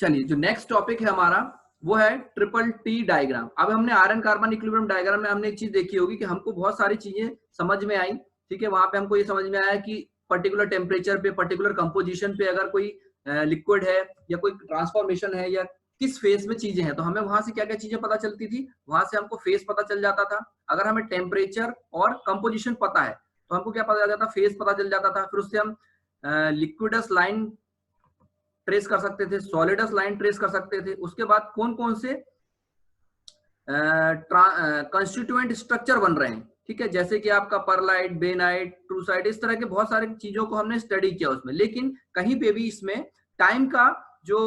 चलिए जो next topic है हमारा वो है ट्रिपल टी डायग्राम। अब हमने आयरन कार्बन इक्विलिब्रियम डायग्राम में हमने एक चीज देखी होगी कि हमको बहुत सारी चीजें समझ में आई। ठीक है, वहां पे हमको ये समझ में आया कि पर्टिकुलर टेम्परेचर पे, पर्टिकुलर कंपोजिशन पे अगर कोई लिक्विड है या कोई ट्रांसफॉर्मेशन है या किस फेज में चीजें हैं, तो हमें वहां से क्या क्या चीजें पता चलती थी। वहां से हमको फेज पता चल जाता था। अगर हमें टेम्परेचर और कंपोजिशन पता है तो हमको क्या पता चल जाता, फेज पता चल जाता था। फिर उससे हम लिक्विडस लाइन ट्रेस कर सकते थे, सॉलिडस लाइन ट्रेस कर सकते थे। उसके बाद कौन कौन से कंस्टिट्यूएंट स्ट्रक्चर बन रहे हैं, ठीक है, जैसे कि आपका परलाइट, बेनाइट, ट्रूसाइट, इस तरह के बहुत सारी चीजों को हमने स्टडी किया उसमें। लेकिन कहीं पे भी इसमें टाइम का जो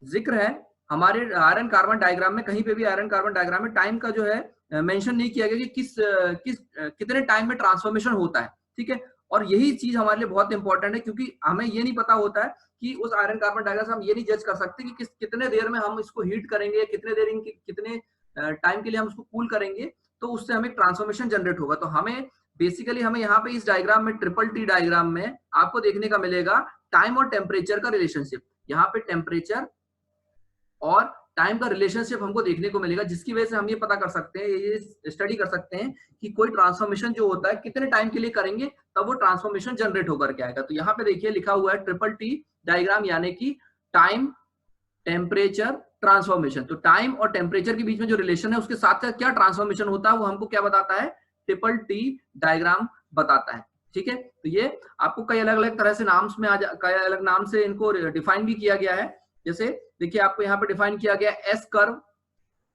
जिक्र है हमारे आयरन कार्बन डायग्राम में, कहीं पे भी आयरन कार्बन डायग्राम में टाइम का जो है मेंशन नहीं किया गया कि कितने टाइम में ट्रांसफॉर्मेशन होता है। ठीक है, और यही चीज हमारे लिए बहुत इंपॉर्टेंट है, क्योंकि हमें ये नहीं पता होता है कि उस आयरन कार्बन डायग्राम से हम ये नहीं जज कर सकते कि कितने देर में हम इसको हीट करेंगे, कितने देर कितने टाइम के लिए हम उसको कूल करेंगे, तो उससे हमें ट्रांसफॉर्मेशन जनरेट होगा। तो हमें बेसिकली हमें यहाँ पे इस डायग्राम में, ट्रिपल टी डायग्राम में आपको देखने का मिलेगा टाइम और टेम्परेचर का रिलेशनशिप। यहाँ पे टेम्परेचर और टाइम का रिलेशनशिप हमको देखने को मिलेगा, जिसकी वजह से हम ये पता कर सकते हैं, ये स्टडी कर सकते हैं कि कोई ट्रांसफॉर्मेशन जो होता है कितने टाइम के लिए करेंगे तब वो ट्रांसफॉर्मेशन जनरेट होकर के आएगा। तो यहाँ पे देखिए लिखा हुआ है ट्रिपल टी डायग्राम, यानी कि टाइम, टेम्परेचर, ट्रांसफॉर्मेशन। तो टाइम और टेम्परेचर के बीच में जो रिलेशन है उसके साथ साथ क्या ट्रांसफॉर्मेशन होता है वो हमको क्या बताता है, ट्रिपल टी डायग्राम बताता है। ठीक है, तो ये आपको कई अलग अलग तरह से नाम में कई अलग नाम से इनको डिफाइन भी किया गया है। जैसे देखिए आपको यहाँ पे डिफाइन किया गया S curve.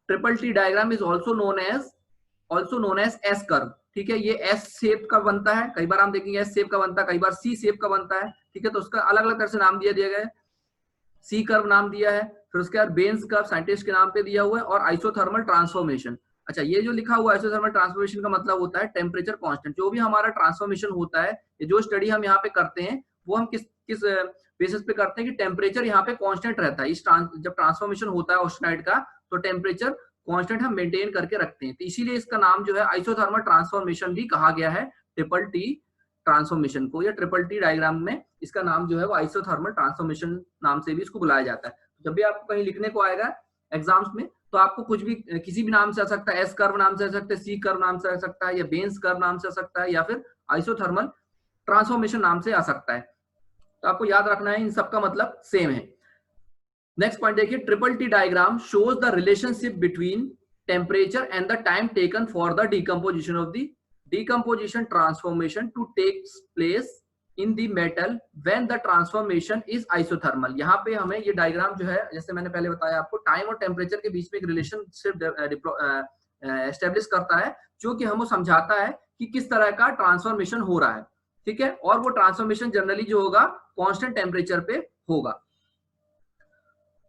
Triple T diagram is also known as S curve. ठीक है, ये एस शेप का बनता है, कई बार हम देखेंगे एस शेप का बनता है, कई बार सी शेप का बनता है। ठीक है, तो उसका अलग अलग तरह से नाम दिया गया है। सी कर्व नाम दिया है, फिर उसके बाद बेंस कर्व साइंटिस्ट के नाम पे दिया हुआ है, और आइसोथर्मल ट्रांसफॉर्मेशन। अच्छा, ये जो लिखा हुआ है आइसोथर्मल ट्रांसफॉर्मेशन का मतलब होता है टेम्परेचर कांस्टेंट। जो भी हमारा ट्रांसफॉर्मेशन होता है, जो स्टडी हम यहाँ पे करते हैं वो हम किस किस बेसिस पे करते हैं कि टेम्परेचर यहाँ पे कांस्टेंट रहता है। जब ट्रांसफॉर्मेशन होता है ऑस्टेनाइड का तो टेम्परेचर कांस्टेंट हम मेंटेन करके रखते हैं। तो इसीलिए इसका नाम जो है आइसोथर्मल ट्रांसफॉर्मेशन भी कहा गया है। ट्रिपल टी ट्रांसफॉर्मेशन को, या ट्रिपल टी डायग्राम में इसका नाम जो है वो आइसोथर्मल ट्रांसफॉर्मेशन नाम से भी इसको बुलाया जाता है। जब भी आपको कहीं लिखने को आएगा एग्जाम्स में तो आपको कुछ भी किसी भी नाम से आ सकता है, एस कर्व नाम से आ सकता है, सी कर्व नाम से आ सकता है, या बेंस कर्व नाम से आ सकता है, या फिर आइसोथर्मल ट्रांसफॉर्मेशन नाम से आ सकता है। तो आपको याद रखना है इन सबका मतलब सेम है। नेक्स्ट पॉइंट देखिए, triple T diagram shows the relationship between temperature and the time taken for the decomposition of the decomposition transformation to takes place in the metal when the transformation is isothermal। यहाँ पे हमें ये diagram जो है, जैसे मैंने पहले बताया आपको, टाइम और टेम्परेचर के बीच में एक रिलेशनशिप एस्टेब्लिश करता है, जो कि हमें समझाता है कि किस तरह का ट्रांसफॉर्मेशन हो रहा है। ठीक है, और वो ट्रांसफॉर्मेशन जनरली जो होगा कांस्टेंट टेम्परेचर पे होगा।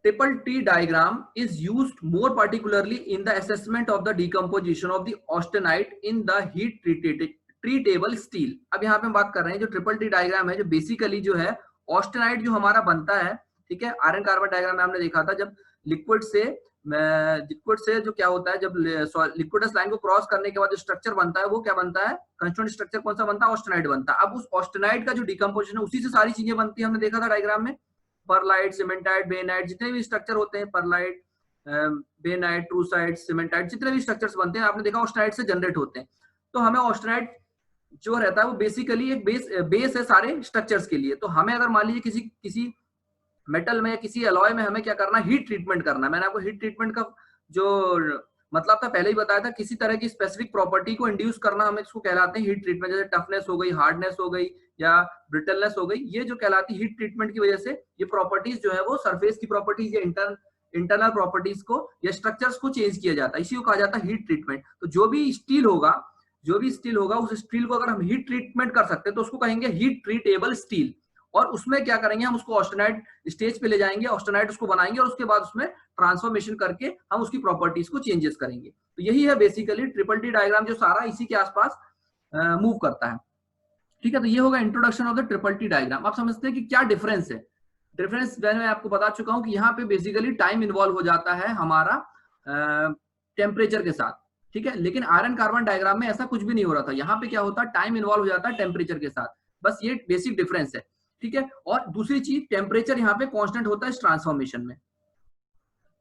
Triple T diagram is used more particularly in the assessment of the decomposition of the austenite in the heat treatable steel। अब यहाँ पे हम बात कर रहे हैं जो ट्रिपल टी डायग्राम है, जो बेसिकली जो है ऑस्टेनाइट जो हमारा बनता है। ठीक है, आयरन कार्बन डायग्राम में हमने देखा था जब लिक्विड से जो क्या होता है, जब लिक्विडस लाइन को क्रॉस करने के बाद जो स्ट्रक्चर बनता है वो क्या बनता है, कंस्टिट्यूएंट स्ट्रक्चर कौन सा बनता है, ऑस्टेनाइट बनता है। अब उस ऑस्टेनाइट का जो डिकम्पोजिशन है उसी से सारी चीजें बनती है, हमने देखा था डायग्राम में। परलाइट, सीमेंटाइट, बेनाइट, जितने भी स्ट्रक्चर होते हैं, परलाइट, बेनाइट, ट्रूसाइट, सीमेंटाइट, जितने भी स्ट्रक्चर्स बनते हैं आपने देखा ऑस्टेनाइट से जनरेट होते हैं। तो हमें ऑस्टेनाइट जो रहता है वो बेसिकली एक बेस है सारे स्ट्रक्चर्स के लिए। तो हमें अगर मान लीजिए किसी मेटल में, किसी अलॉय में हमें क्या करना है, हीट ट्रीटमेंट करना है। मैंने आपको हीट ट्रीटमेंट का जो मतलब था पहले ही बताया था, किसी तरह की स्पेसिफिक प्रॉपर्टी को इंड्यूस करना, हमें इसको कहलाते हैं हीट ट्रीटमेंट। जैसे टफनेस हो गई, हार्डनेस हो गई, या ब्रिटलनेस हो गई, ये जो कहलाती है हीट ट्रीटमेंट की वजह से ये प्रॉपर्टीज जो है वो सरफेस की प्रॉपर्टीज या इंटरनल प्रॉपर्टीज को या स्ट्रक्चर्स को चेंज किया जाता है, इसी को कहा जाता है हीट ट्रीटमेंट। तो जो भी स्टील होगा उस स्टील को अगर हम हीट ट्रीटमेंट कर सकते हैं तो उसको कहेंगे हीट ट्रीटेबल स्टील। और उसमें क्या करेंगे, हम उसको ऑस्टेनाइट स्टेज पे ले जाएंगे, ऑस्टेनाइट उसको बनाएंगे और उसके बाद उसमें ट्रांसफॉर्मेशन करके हम उसकी प्रॉपर्टीज को चेंजेस करेंगे। तो यही है बेसिकली ट्रिपल टी डायग्राम, जो सारा इसी के आसपास मूव करता है। ठीक है, तो ये होगा introduction of the triple T diagram. आप समझते हैं कि क्या डिफरेंस है। डिफरेंस मैं आपको बता चुका हूं कि यहाँ पे बेसिकली टाइम इन्वॉल्व हो जाता है हमारा टेम्परेचर के साथ। ठीक है, लेकिन आयरन कार्बन डायग्राम में ऐसा कुछ भी नहीं हो रहा था। यहाँ पे क्या होता है, टाइम इन्वॉल्व हो जाता है टेम्परेचर के साथ, बस ये बेसिक डिफरेंस है। ठीक है। और दूसरी चीज टेम्परेचर यहाँ पे कांस्टेंट होता है इस ट्रांसफॉर्मेशन में।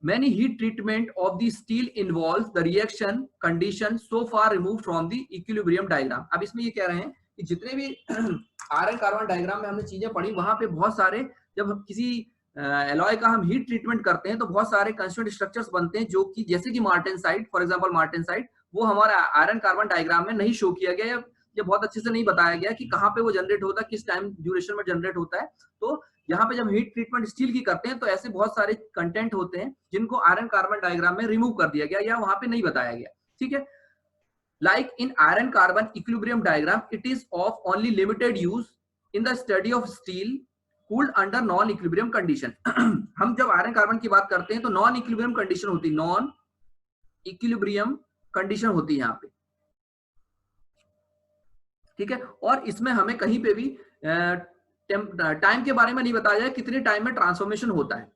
Many heat treatment of the steel involves the reaction condition so far removed from the equilibrium diagram। अब इसमें ये कह रहे हैं कि जितने भी आयरन कार्बन डायग्राम में हमने चीजें पढ़ी वहां पे बहुत सारे, जब हम किसी एलॉय का हम हीट ट्रीटमेंट करते हैं तो बहुत सारे कंस्टिट्यूएंट स्ट्रक्चर्स बनते हैं जो कि जैसे कि मार्टेनसाइट, फॉर एग्जांपल मार्टेनसाइट, वो हमारा आयरन कार्बन डायग्राम में नहीं शो किया गया, या बहुत अच्छे से नहीं बताया गया कि कहाँ पे वो जनरेट होता है, किस टाइम ड्यूरेशन में जनरेट होता है। तो यहाँ पे जब हीट ट्रीटमेंट स्टील की करते हैं तो ऐसे बहुत सारे कंटेंट होते हैं जिनको आयरन कार्बन डायग्राम में रिमूव कर दिया गया या वहां पे नहीं बताया गया, ठीक है। Like in iron carbon equilibrium diagram, it is of only limited use in the study of steel cooled under non equilibrium condition. हम जब आयरन कार्बन की बात करते हैं तो नॉन इक्विलिब्रियम कंडीशन होती है, नॉन इक्विलिब्रियम कंडीशन होती है यहाँ पे, ठीक है। और इसमें हमें कहीं पे भी टाइम के बारे में नहीं बताया जाए कितने टाइम में ट्रांसफॉर्मेशन होता है।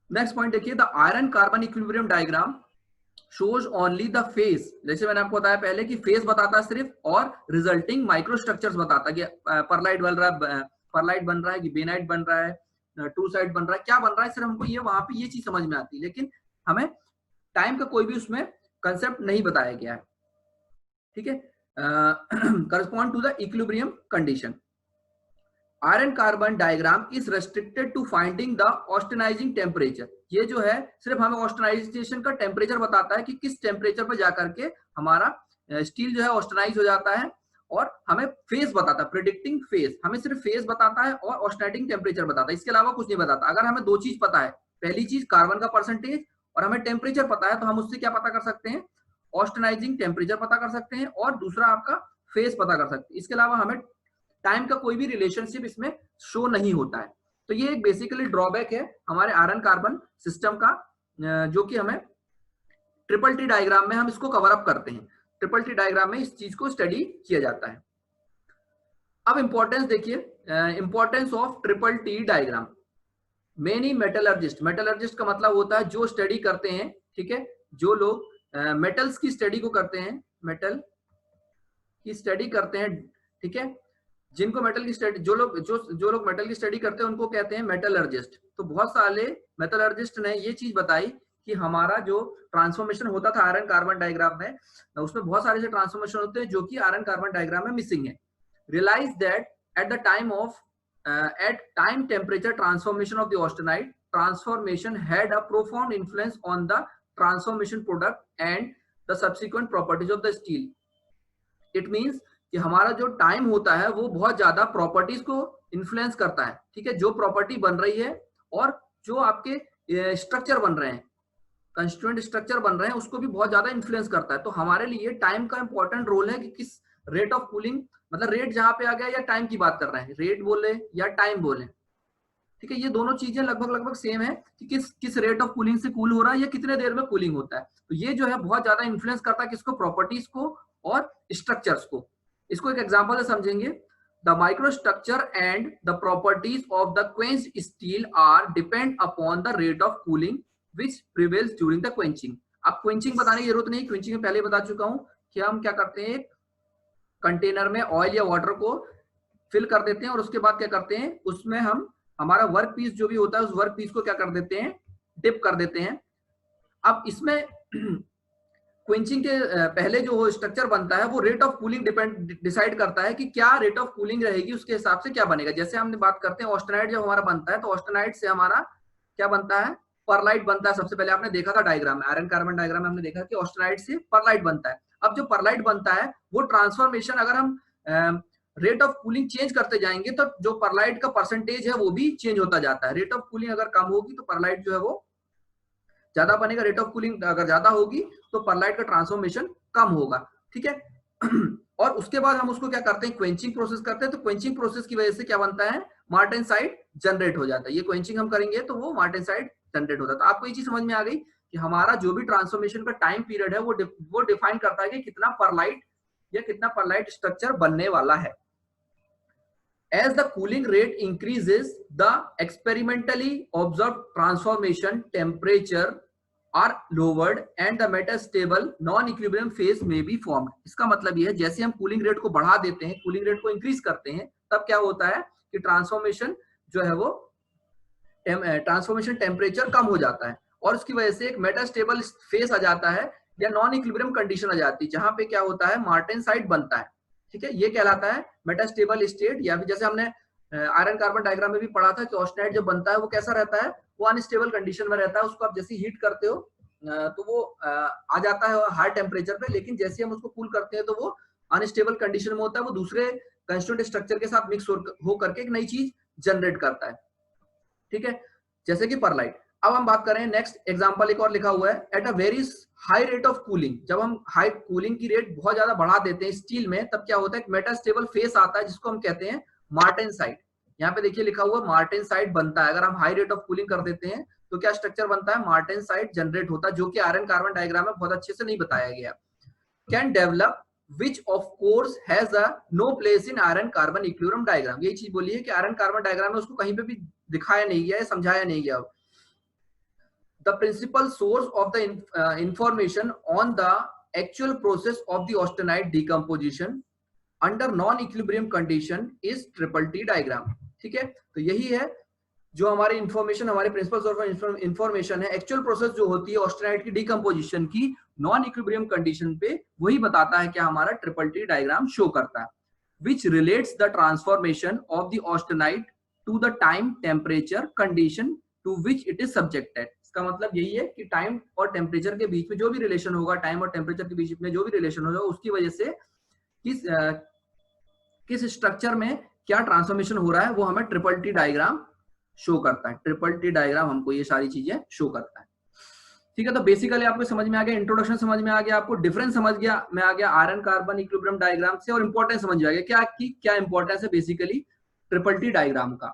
नेक्स्ट पॉइंट देखिए, the iron carbon equilibrium diagram shows only the phase, जैसे मैंने आपको बताया पहले कि फेज बताता है सिर्फ, और रिजल्टिंग माइक्रोस्ट्रक्चर्स बताता है कि परलाइट बन रहा है, परलाइट बन रहा है कि बेनाइट बन रहा है, टू साइड बन रहा है, क्या बन रहा है, सिर्फ हमको ये वहां पे ये चीज समझ में आती है, लेकिन हमें टाइम का कोई भी उसमें कंसेप्ट नहीं बताया गया है, ठीक है। Correspond to the equilibrium condition. Iron carbon diagram is restricted to finding the austenitizing temperature. ये जो है सिर्फ हमें ऑस्टेनाइजेशन का टेम्परेचर बताता है कि किस टेम्परेचर पर जाकर के हमारा स्टील जो है ऑस्टेनाइज हो जाता है, और हमें फेज बताता है, प्रिडिक्टिंग फेज, हमें सिर्फ फेज बताता है और ऑस्टेनाइजिंग टेम्परेचर बताता है, इसके अलावा कुछ नहीं बताता। अगर हमें दो चीज पता है, पहली चीज कार्बन का परसेंटेज और हमें टेम्परेचर पता है, तो हम उससे क्या पता कर सकते हैं, ऑस्टेनाइजिंग टेम्परेचर पता कर सकते हैं, और दूसरा आपका फेज पता कर सकते हैं। इसके अलावा हमें टाइम का कोई भी रिलेशनशिप इसमें शो नहीं होता है। तो ये एक बेसिकली ड्रॉबैक है हमारे आयरन कार्बन सिस्टम का, जो कि हमें ट्रिपल टी डायग्राम में हम इसको कवर अप करते हैं, ट्रिपल टी डायग्राम में इस चीज को स्टडी किया जाता है। अब इंपॉर्टेंस देखिए, importance of triple T diagram. Many metallurgist, metallurgist का मतलब होता है जो स्टडी करते हैं, ठीक है, जो लोग मेटल्स की स्टडी को करते हैं, मेटल की स्टडी करते हैं, ठीक है, जिनको मेटल की स्टडी, जो लोग मेटल की स्टडी करते हैं उनको कहते हैं मेटलर्जिस्ट। तो बहुत सारे मेटलर्जिस्ट ने ये चीज बताई कि हमारा जो ट्रांसफॉर्मेशन होता था आयरन कार्बन डायग्राम में, उसमें बहुत सारे से ट्रांसफॉर्मेशन होते हैं जो कि आयरन कार्बन डायग्राम में मिसिंग है। Realise that at the time of at time temperature transformation of the austenite, transformation had a profound influence on the transformation product and the subsequent properties of the steel. It means कि हमारा जो time होता है वो बहुत ज्यादा properties को influence करता है, ठीक है, जो प्रॉपर्टी बन रही है और जो आपके स्ट्रक्चर बन रहे हैं, कंस्टिट्यूएंट स्ट्रक्चर बन रहे हैं, उसको भी बहुत ज्यादा इन्फ्लुएंस करता है। तो हमारे लिए टाइम का इंपॉर्टेंट रोल है कि किस रेट ऑफ कूलिंग, मतलब रेट जहां पे आ गया या टाइम की बात कर रहे हैं, रेट बोले या टाइम बोले, ठीक है, ये दोनों चीजें लगभग सेम है कि किस रेट ऑफ कूलिंग से कूल हो रहा है या कितने देर में कूलिंग होता है। तो ये जो है बहुत ज्यादा इन्फ्लुएंस करता है किसको, प्रॉपर्टीज को और स्ट्रक्चर्स को। इसको एक एग्जांपल से समझेंगे। The microstructure and the properties of the quenched steel are depend upon the rate of cooling which prevails during the quenching. अब क्वेंचिंग बताने की जरूरत नहीं, क्वेंचिंग में पहले बता चुका हूं कि हम क्या करते हैं, कंटेनर में ऑयल या वाटर को फिल कर देते हैं और उसके बाद क्या करते हैं, उसमें हम हमारा वर्क पीस जो भी होता है उस वर्क पीस को क्या कर देते हैं, डिप कर देते हैं। अब इसमें क्वेंचिंग के पहले जो स्ट्रक्चर बनता है वो रेट ऑफ कूलिंग डिसाइड करता है कि क्या रेट ऑफ कूलिंग रहेगी, उसके हिसाब से क्या बनेगा। जैसे हमने बात करते हैं ऑस्टेनाइट जब हमारा बनता है तो ऑस्टेनाइट से हमारा क्या बनता है, परलाइट बनता है। सबसे पहले आपने देखा था डायग्राम में, आयरन कार्बन डायग्राम में हमने देखा कि ऑस्टेनाइट से परलाइट बनता है। अब जो परलाइट बनता है वो ट्रांसफॉर्मेशन, अगर हम रेट ऑफ कूलिंग चेंज करते जाएंगे तो जो परलाइट का परसेंटेज है वो भी चेंज होता जाता है। रेट ऑफ कूलिंग अगर कम होगी तो परलाइट जो है वो ज्यादा बनेगा, रेट ऑफ कूलिंग अगर ज्यादा होगी तो परलाइट का ट्रांसफॉर्मेशन कम होगा, ठीक है। और उसके बाद हम उसको क्या करते हैं, क्वेंचिंग प्रोसेस करते हैं। तो क्वेंचिंग प्रोसेस की वजह से क्या बनता है, मार्टेनसाइट जनरेट हो जाता है। ये क्वेंचिंग हम करेंगे तो वो मार्टेनसाइट जनरेट होता है। तो आपको ये चीज समझ में आ गई कि हमारा जो भी ट्रांसफॉर्मेशन का टाइम पीरियड है वो डिफाइन करता है कि कितना परलाइट या कितना परलाइट स्ट्रक्चर बनने वाला है। As the cooling rate increases, the experimentally observed transformation temperature are lowered and the metastable non-equilibrium phase may be formed. इसका मतलब ये है जैसे हम कूलिंग रेट को बढ़ा देते हैं, कूलिंग रेट को इंक्रीज करते हैं, तब क्या होता है कि ट्रांसफॉर्मेशन जो है वो ट्रांसफॉर्मेशन टेम्परेचर कम हो जाता है और उसकी वजह से एक मेटास्टेबल फेस आ जाता है या नॉन इक्विलिब्रियम कंडीशन आ जाती है, जहां पे क्या होता है मार्टेनसाइट बनता है। ठीक है, ये कहलाता है मेटास्टेबल स्टेट। या फिर जैसे हमने आयरन कार्बन डायग्राम में भी पढ़ा था कि ऑस्टेनाइट जब बनता है वो कैसा रहता है, वो अनस्टेबल कंडीशन में रहता है। उसको आप जैसे हीट करते हो तो वो आ जाता है हाई टेम्परेचर पे, लेकिन जैसे हम उसको कूल करते हैं तो वो अनस्टेबल कंडीशन में होता है, वो दूसरे कंस्टिट्यूएंट स्ट्रक्चर के साथ मिक्स हो करके एक नई चीज जनरेट करता है। ठीक है, जैसे कि परलाइट। अब हम बात करें नेक्स्ट एग्जांपल, एक और लिखा हुआ है at a very high rate of cooling. जब हम हाई कूलिंग की रेट बहुत ज्यादा बढ़ा देते हैं स्टील में, तब क्या होता है, एक मेटास्टेबल फेस आता है जिसको हम कहते हैं मार्टेनसाइट। यहाँ पे देखिए लिखा हुआ मार्टेनसाइट बनता है। अगर हम हाई रेट ऑफ कूलिंग कर देते हैं तो क्या स्ट्रक्चर बनता है, मार्टेनसाइट जनरेट होता है, जो कि आयरन कार्बन डायग्राम में बहुत अच्छे से नहीं बताया गया। Can develop which of course has a no place in iron carbon equilibrium diagram। यही चीज बोली है कि आयरन कार्बन डायग्राम में उसको कहीं पे भी दिखाया नहीं गया है, समझाया नहीं गया। The principal source of the information on the actual process of the austenite decomposition under non-equilibrium condition is triple T diagram। ठीक है, तो यही है जो हमारी इंफॉर्मेशन, हमारे प्रिंसिपल सोर्स ऑफ इंफॉर्मेशन है। एक्चुअल प्रोसेस जो होती है ऑस्टेनाइट की डिकम्पोजिशन की नॉन इक्विलिब्रियम कंडीशन पे, वही बताता है कि हमारा ट्रिपल टी डायग्राम शो करता है। Which relates the transformation of the austenite to the time temperature condition to which it is subjected. इसका मतलब यही है कि टाइम और टेम्परेचर के बीच में जो भी रिलेशन होगा, टाइम और टेम्परेचर के बीच में जो भी रिलेशन होगा, उसकी वजह से किस स्ट्रक्चर में क्या ट्रांसफॉर्मेशन हो रहा है, वो हमें ट्रिपल टी डायग्राम शो करता है। ट्रिपल टी डायग्राम हमको ये सारी चीजें शो करता है। ठीक है, तो बेसिकली आपको समझ में आ गया, इंट्रोडक्शन समझ में आ गया, आपको डिफरेंस समझ में आ गया आयरन कार्बन इक्विलिब्रियम डायग्राम से, और इंपॉर्टेंस समझ में आ गया क्या इंपॉर्टेंस है बेसिकली ट्रिपल टी डायग्राम का।